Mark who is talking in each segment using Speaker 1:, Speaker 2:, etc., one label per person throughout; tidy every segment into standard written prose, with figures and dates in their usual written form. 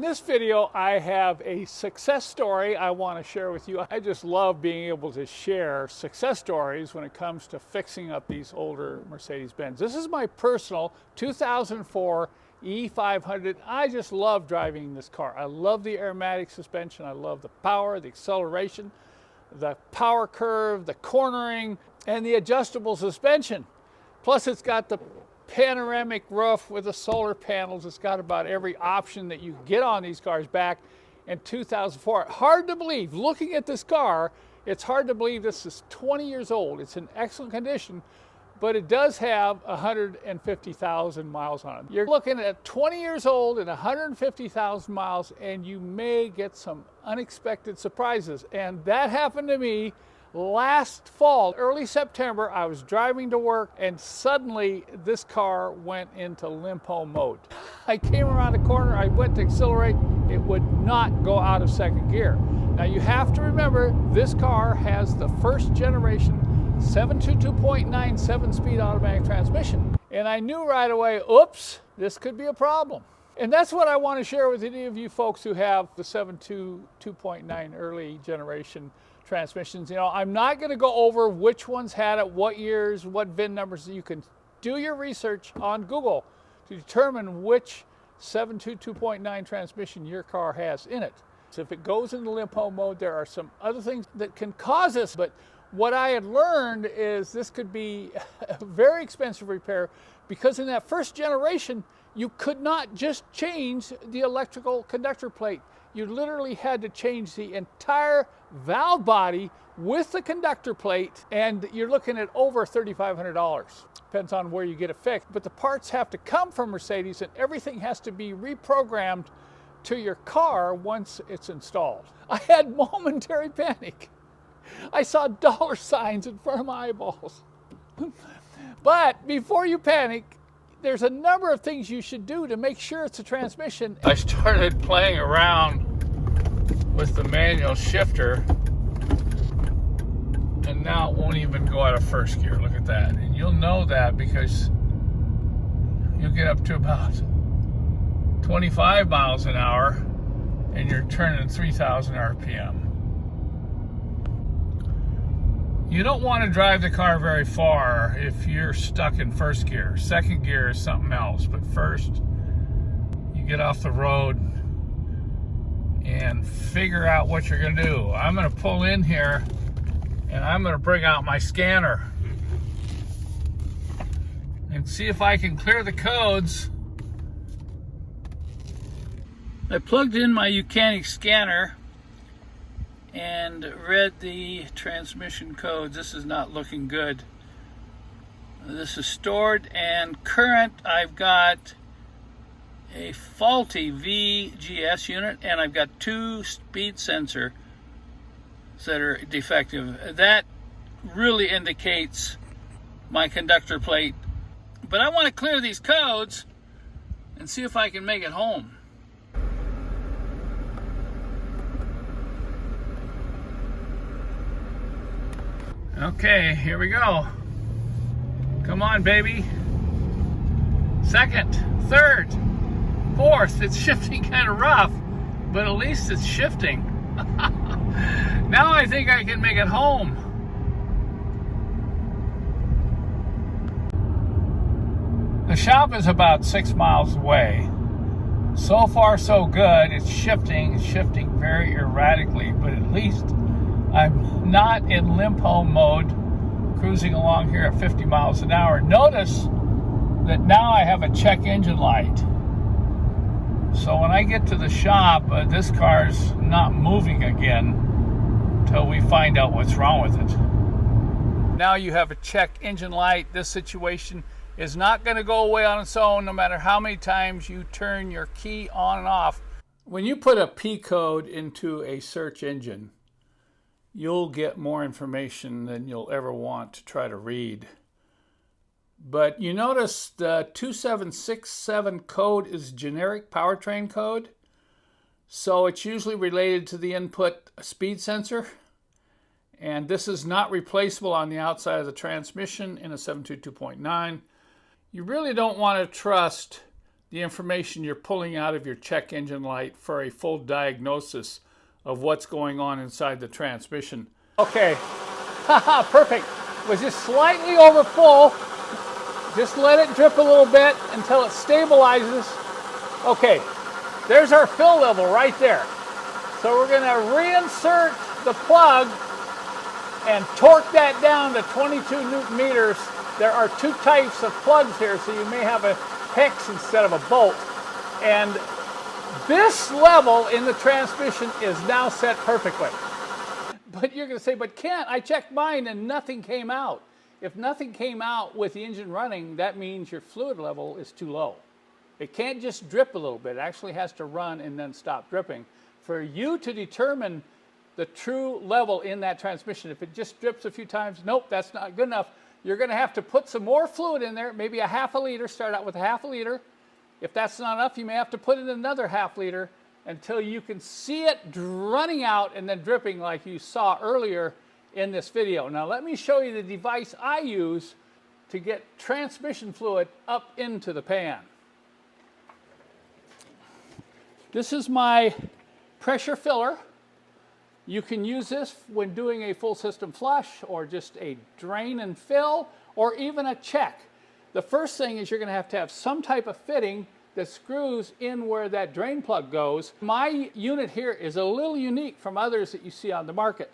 Speaker 1: this video, I have a success story I want to share with you. I just love being able to share success stories when it comes to fixing up these older Mercedes-Benz. This is my personal 2004 E500. I just love driving this car. I love the aromatic suspension. I love the power, the acceleration, the power curve, the cornering, and the adjustable suspension. Plus, it's got the panoramic roof with the solar panels. It's got about every option that you get on these cars back in 2004. Hard to believe, looking at this car, it's hard to believe this is 20 years old. It's in excellent condition, but it does have 150,000 miles on it. You're looking at 20 years old and 150,000 miles, and you may get some unexpected surprises. And that happened to me last fall, early September. I was driving to work and suddenly this car went into limpo mode. I came around the corner, I went to accelerate, it would not go out of second gear. Now you have to remember, this car has the first generation 722.9 7-speed automatic transmission. And I knew right away, oops, this could be a problem. And that's what I want to share with any of you folks who have the 722.9 early generation transmissions. You know, I'm not going to go over which ones had it, what years, what VIN numbers. You can do your research on Google to determine which 722.9 transmission your car has in it. So if it goes into limpo mode, there are some other things that can cause this, but what I had learned is this could be a very expensive repair, because in that first generation, you could not just change the electrical conductor plate. You literally had to change the entire valve body with the conductor plate, and you're looking at over $3,500. Depends on where you get it fixed. But the parts have to come from Mercedes, and everything has to be reprogrammed to your car once it's installed. I had momentary panic. I saw dollar signs in front of my eyeballs. But before you panic, there's a number of things you should do to make sure it's a transmission. I started playing around with the manual shifter, and now it won't even go out of first gear. Look at that. And you'll know that because you'll get up to about 25 miles an hour and you're turning 3,000 RPM. You don't want to drive the car very far if you're stuck in first gear. Second gear is something else, but first, you get off the road and figure out what you're going to do. I'm going to pull in here and I'm going to bring out my scanner and see if I can clear the codes. I plugged in my Mechanic scanner and read the transmission codes. This is not looking good. This is stored and current. I've got a faulty VGS unit, and I've got 2 speed sensors that are defective. That really indicates my conductor plate. But I want to clear these codes and see if I can make it home. Okay, here we go. Come on, baby. Second, third, fourth. It's shifting kind of rough, but at least it's shifting. Now I think I can make it home. The shop is about 6 miles away. So far, so good. It's shifting very erratically, but at least I'm not in limpo mode, cruising along here at 50 miles an hour. Notice that now I have a check engine light. So when I get to the shop, this car's not moving again until we find out what's wrong with it. Now you have a check engine light. This situation is not going to go away on its own no matter how many times you turn your key on and off. When you put a P code into a search engine, you'll get more information than you'll ever want to try to read. But you notice the 2767 code is generic powertrain code, so it's usually related to the input speed sensor, and this is not replaceable on the outside of the transmission in a 722.9. You really don't want to trust the information you're pulling out of your check engine light for a full diagnosis of what's going on inside the transmission. Okay, perfect. Was just slightly over full. Just let it drip a little bit until it stabilizes. Okay, there's our fill level right there. So we're going to reinsert the plug and torque that down to 22 Newton meters. There are two types of plugs here, so you may have a hex instead of a bolt. And this level in the transmission is now set perfectly. But you're going to say, but Kent, I checked mine and nothing came out. If nothing came out with the engine running, that means your fluid level is too low. It can't just drip a little bit. It actually has to run and then stop dripping. For you to determine the true level in that transmission, if it just drips a few times, nope, that's not good enough. You're going to have to put some more fluid in there, maybe a half a liter, start out with a half a liter. If that's not enough, you may have to put in another half liter until you can see it running out and then dripping like you saw earlier in this video. Now let me show you the device I use to get transmission fluid up into the pan. This is my pressure filler. You can use this when doing a full system flush or just a drain and fill or even a check. The first thing is you're going to have some type of fitting that screws in where that drain plug goes. My unit here is a little unique from others that you see on the market.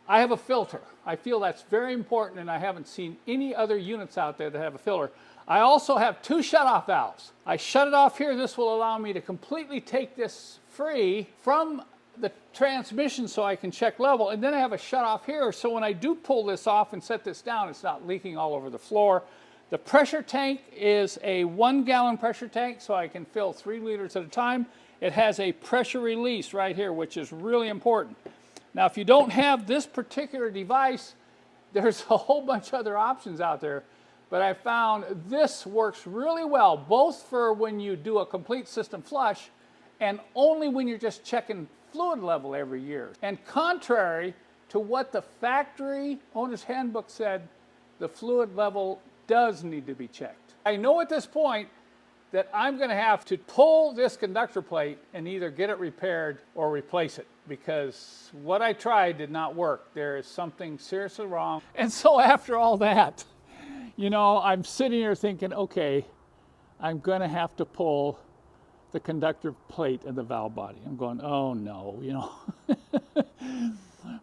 Speaker 1: I have a filter. I feel that's very important, and I haven't seen any other units out there that have a filter. I also have two shutoff valves. I shut it off here. This will allow me to completely take this free from the transmission so I can check level, and then I have a shutoff here so when I do pull this off and set this down, it's not leaking all over the floor. The pressure tank is a 1 gallon pressure tank, so I can fill 3 liters at a time. It has a pressure release right here, which is really important. Now, if you don't have this particular device, there's a whole bunch of other options out there, but I found this works really well, both for when you do a complete system flush and only when you're just checking fluid level every year. And contrary to what the factory owner's handbook said, the fluid level does need to be checked. I know at this point that I'm going to have to pull this conductor plate and either get it repaired or replace it, because what I tried did not work. There is something seriously wrong. And so after all that, you know, I'm sitting here thinking, okay, I'm going to have to pull the conductor plate and the valve body. I'm going, oh no, you know.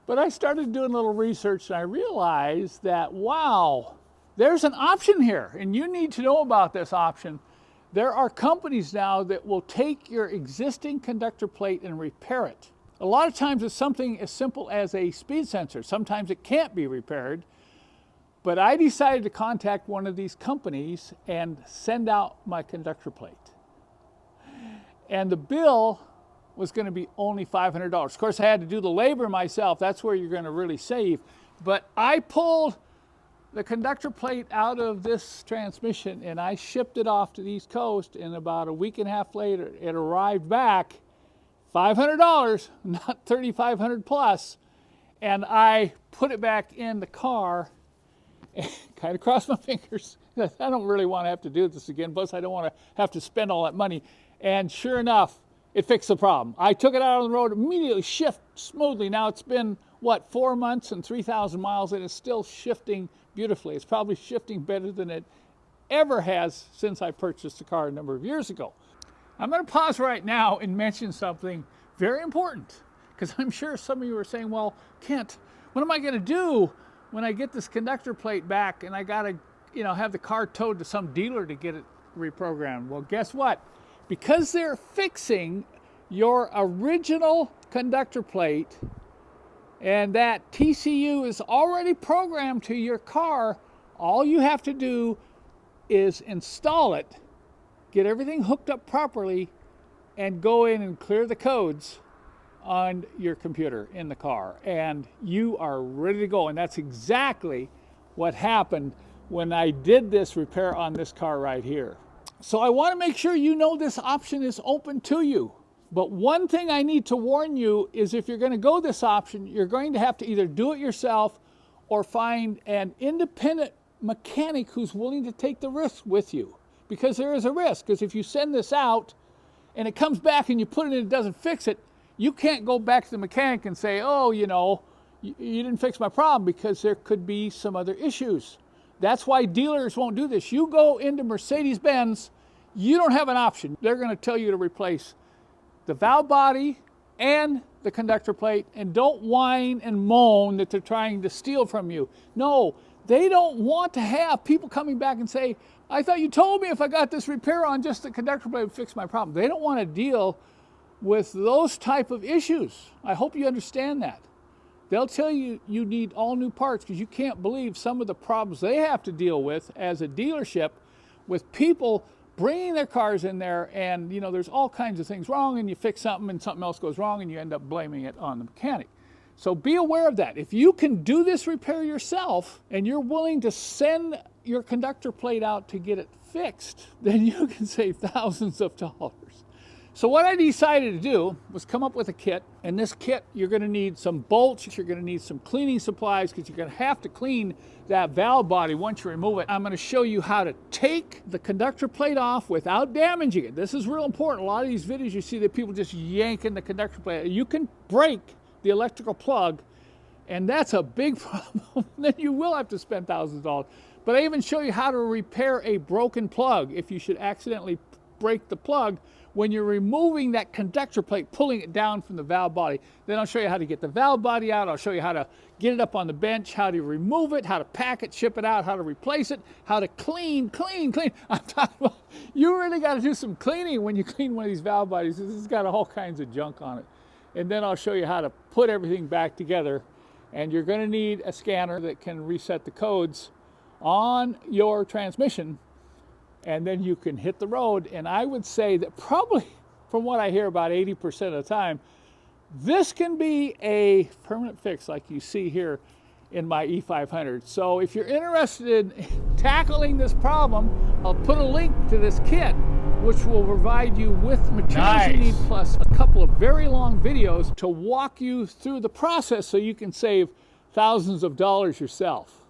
Speaker 1: But I started doing a little research and I realized that, wow, there's an option here, and you need to know about this option. There are companies now that will take your existing conductor plate and repair it. A lot of times it's something as simple as a speed sensor. Sometimes it can't be repaired. But I decided to contact one of these companies and send out my conductor plate. And the bill was going to be only $500. Of course, I had to do the labor myself. That's where you're going to really save. But I pulled the conductor plate out of this transmission and I shipped it off to the East Coast, and about a week and a half later it arrived back $500, not $3,500 plus, and I put it back in the car and kind of crossed my fingers. I don't really want to have to do this again, plus I don't want to have to spend all that money. And sure enough, it fixed the problem. I took it out on the road, immediately shift smoothly. Now it's been, what, 4 months and 3,000 miles, and it's still shifting beautifully. It's probably shifting better than it ever has since I purchased the car a number of years ago. I'm going to pause right now and mention something very important, because I'm sure some of you are saying, well, Kent, what am I going to do when I get this conductor plate back and I got to, you know, have the car towed to some dealer to get it reprogrammed? Well, guess what? Because they're fixing your original conductor plate and that TCU is already programmed to your car, all you have to do is install it, get everything hooked up properly, and go in and clear the codes on your computer in the car, and you are ready to go. And that's exactly what happened when I did this repair on this car right here. So I want to make sure you know this option is open to you. But one thing I need to warn you is, if you're going to go this option, you're going to have to either do it yourself or find an independent mechanic who's willing to take the risk with you. because there is a risk. Because if you send this out and it comes back and you put it in and it doesn't fix it, you can't go back to the mechanic and say, oh, you know, you didn't fix my problem, because there could be some other issues. That's why dealers won't do this. You go into Mercedes-Benz, you don't have an option. They're going to tell you to replace the valve body and the conductor plate, and don't whine and moan that they're trying to steal from you. No, they don't want to have people coming back and say, I thought you told me if I got this repair on just the conductor plate would fix my problem. They don't want to deal with those type of issues. I hope you understand that. They'll tell you you need all new parts, because you can't believe some of the problems they have to deal with as a dealership, with people bringing their cars in there, and you know, there's all kinds of things wrong, and you fix something and something else goes wrong and you end up blaming it on the mechanic. So be aware of that. If you can do this repair yourself and you're willing to send your conductor plate out to get it fixed, then you can save thousands of dollars. So what I decided to do was come up with a kit. And this kit, you're going to need some bolts, you're going to need some cleaning supplies, because you're going to have to clean that valve body once you remove it. I'm going to show you how to take the conductor plate off without damaging it. This is real important. A lot of these videos you see that people just yanking the conductor plate. You can break the electrical plug, and that's a big problem. Then you will have to spend thousands of dollars. But I even show you how to repair a broken plug if you should accidentally break the plug when you're removing that conductor plate, pulling it down from the valve body. Then I'll show you how to get the valve body out. I'll show you how to get it up on the bench, how to remove it, how to pack it, ship it out, how to replace it, how to clean. I'm talking about, you really got to do some cleaning when you clean one of these valve bodies. This has got all kinds of junk on it. And then I'll show you how to put everything back together. And you're going to need a scanner that can reset the codes on your transmission, and then you can hit the road. And I would say that probably, from what I hear, about 80% of the time, this can be a permanent fix like you see here in my E500. So if you're interested in tackling this problem, I'll put a link to this kit, which will provide you with materials you need, plus a couple of very long videos to walk you through the process so you can save thousands of dollars yourself.